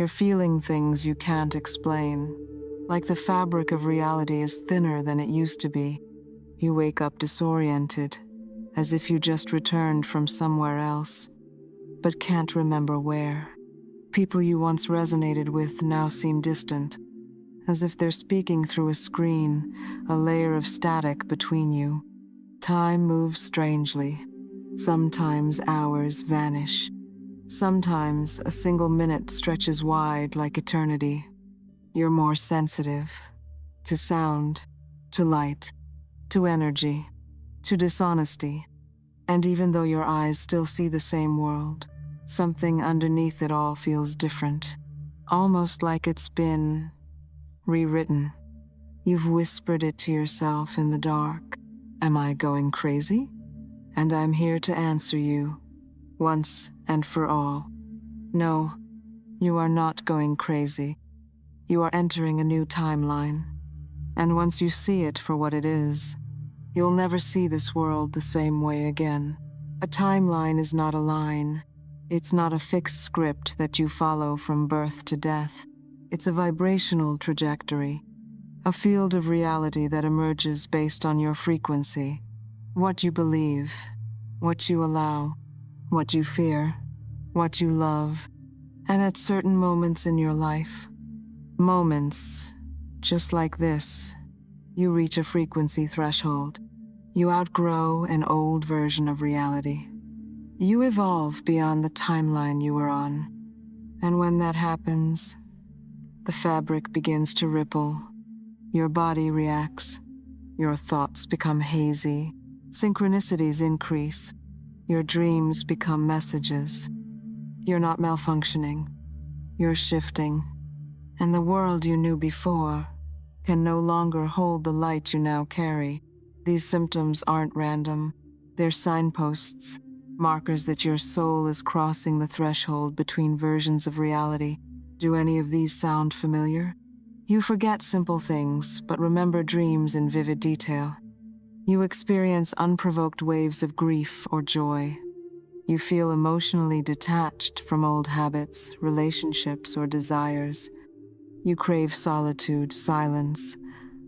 You're feeling things you can't explain. Like the fabric of reality is thinner than it used to be. You wake up disoriented, as if you just returned from somewhere else, but can't remember where. People you once resonated with now seem distant, as if they're speaking through a screen, a layer of static between you. Time moves strangely. Sometimes hours vanish. Sometimes a single minute stretches wide like eternity. You're more sensitive to sound, to light, to energy, to dishonesty. And even though your eyes still see the same world, something underneath it all feels different. Almost like it's been rewritten. You've whispered it to yourself in the dark. Am I going crazy? And I'm here to answer you, once and for all. No, you are not going crazy. You are entering a new timeline. And once you see it for what it is, you'll never see this world the same way again. A timeline is not a line. It's not a fixed script that you follow from birth to death. It's a vibrational trajectory, a field of reality that emerges based on your frequency, what you believe, what you allow, what you fear, what you love, and at certain moments in your life, moments just like this, you reach a frequency threshold. You outgrow an old version of reality. You evolve beyond the timeline you were on. And when that happens, the fabric begins to ripple. Your body reacts. Your thoughts become hazy. Synchronicities increase. Your dreams become messages. You're not malfunctioning. You're shifting. And the world you knew before can no longer hold the light you now carry. These symptoms aren't random. They're signposts, markers that your soul is crossing the threshold between versions of reality. Do any of these sound familiar? You forget simple things, but remember dreams in vivid detail. You experience unprovoked waves of grief or joy. You feel emotionally detached from old habits, relationships, or desires. You crave solitude, silence,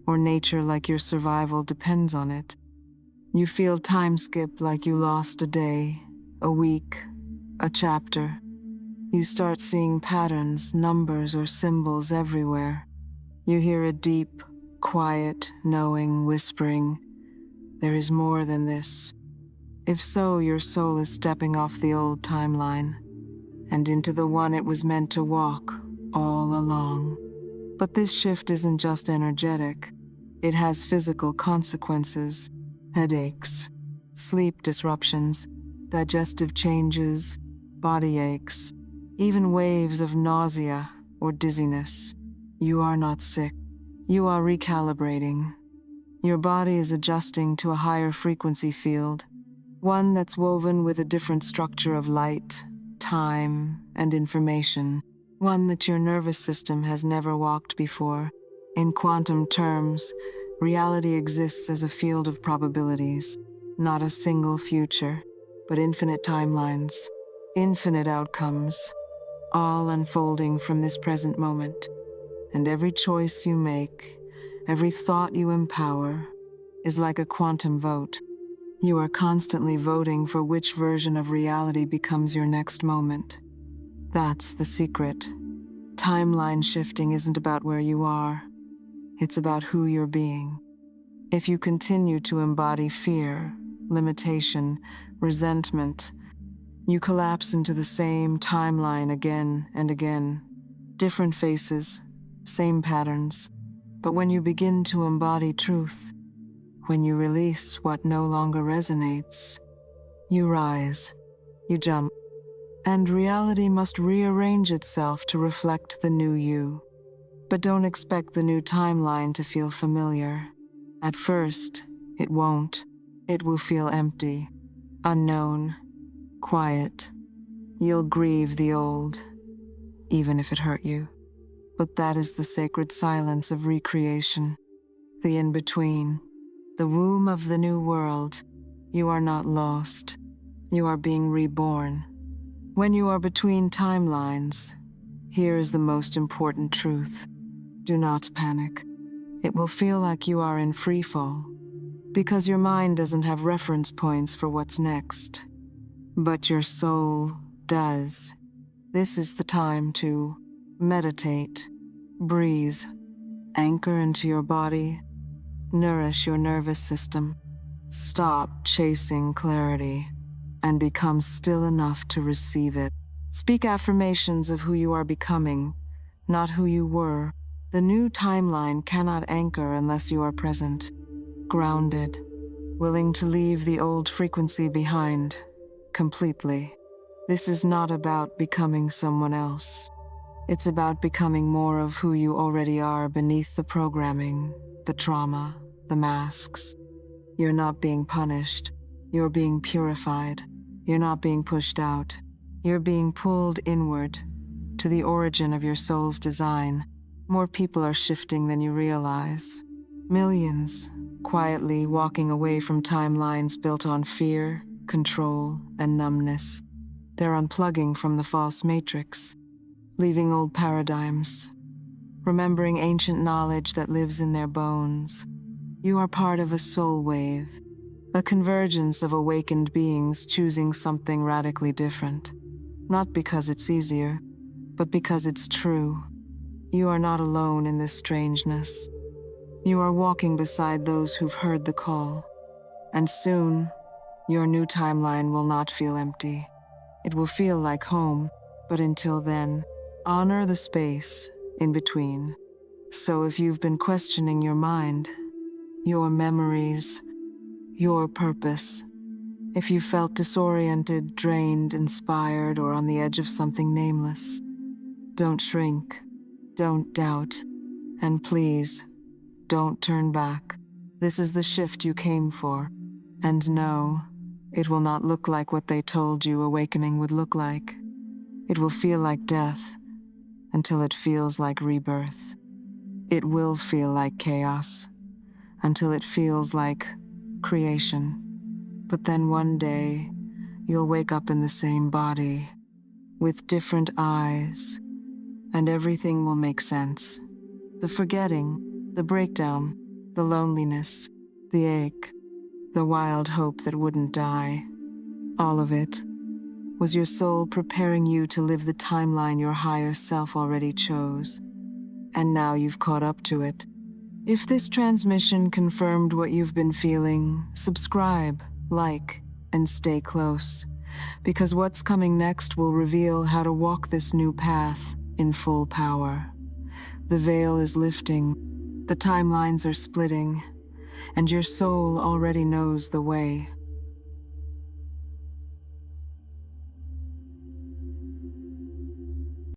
or nature like your survival depends on it. You feel time skip like you lost a day, a week, a chapter. You start seeing patterns, numbers, or symbols everywhere. You hear a deep, quiet, knowing, whispering, "There is more than this." If so, your soul is stepping off the old timeline and into the one it was meant to walk all along. But this shift isn't just energetic. It has physical consequences: headaches, sleep disruptions, digestive changes, body aches, even waves of nausea or dizziness. You are not sick. You are recalibrating. Your body is adjusting to a higher frequency field, one that's woven with a different structure of light, time, and information, one that your nervous system has never walked before. In quantum terms, reality exists as a field of probabilities, not a single future, but infinite timelines, infinite outcomes, all unfolding from this present moment. And every choice you make, every thought you empower, is like a quantum vote. You are constantly voting for which version of reality becomes your next moment. That's the secret. Timeline shifting isn't about where you are. It's about who you're being. If you continue to embody fear, limitation, resentment, you collapse into the same timeline again and again. Different faces, same patterns. But when you begin to embody truth, when you release what no longer resonates, you rise, you jump, and reality must rearrange itself to reflect the new you. But don't expect the new timeline to feel familiar. At first, it won't. It will feel empty, unknown, quiet. You'll grieve the old, even if it hurt you. But that is the sacred silence of recreation, the in-between, the womb of the new world. You are not lost. You are being reborn. When you are between timelines, Here is the most important truth. Do not panic. It will feel like you are in free fall, because your mind doesn't have reference points for what's next. But your soul does. This is the time to meditate, breathe, anchor into your body, nourish your nervous system. Stop chasing clarity and become still enough to receive it. Speak affirmations of who you are becoming, not who you were. The new timeline cannot anchor unless you are present, grounded, willing to leave the old frequency behind completely. This is not about becoming someone else. It's about becoming more of who you already are beneath the programming, the trauma, the masks. You're not being punished. You're being purified. You're not being pushed out. You're being pulled inward to the origin of your soul's design. More people are shifting than you realize. Millions, quietly walking away from timelines built on fear, control, and numbness. They're unplugging from the false matrix, leaving old paradigms, remembering ancient knowledge that lives in their bones. You are part of a soul wave, a convergence of awakened beings choosing something radically different. Not because it's easier, but because it's true. You are not alone in this strangeness. You are walking beside those who've heard the call. And soon, your new timeline will not feel empty. It will feel like home, but until then, honor the space in between. So if you've been questioning your mind, your memories, your purpose, if you felt disoriented, drained, inspired, or on the edge of something nameless, don't shrink, don't doubt, and please, don't turn back. This is the shift you came for. And no, it will not look like what they told you awakening would look like. It will feel like death until it feels like rebirth. It will feel like chaos until it feels like creation. But then one day, you'll wake up in the same body, with different eyes, and everything will make sense. The forgetting, the breakdown, the loneliness, the ache, the wild hope that wouldn't die. All of it was your soul preparing you to live the timeline your higher self already chose. And now you've caught up to it. If this transmission confirmed what you've been feeling, subscribe, like, and stay close, because what's coming next will reveal how to walk this new path in full power. The veil is lifting, the timelines are splitting, and your soul already knows the way.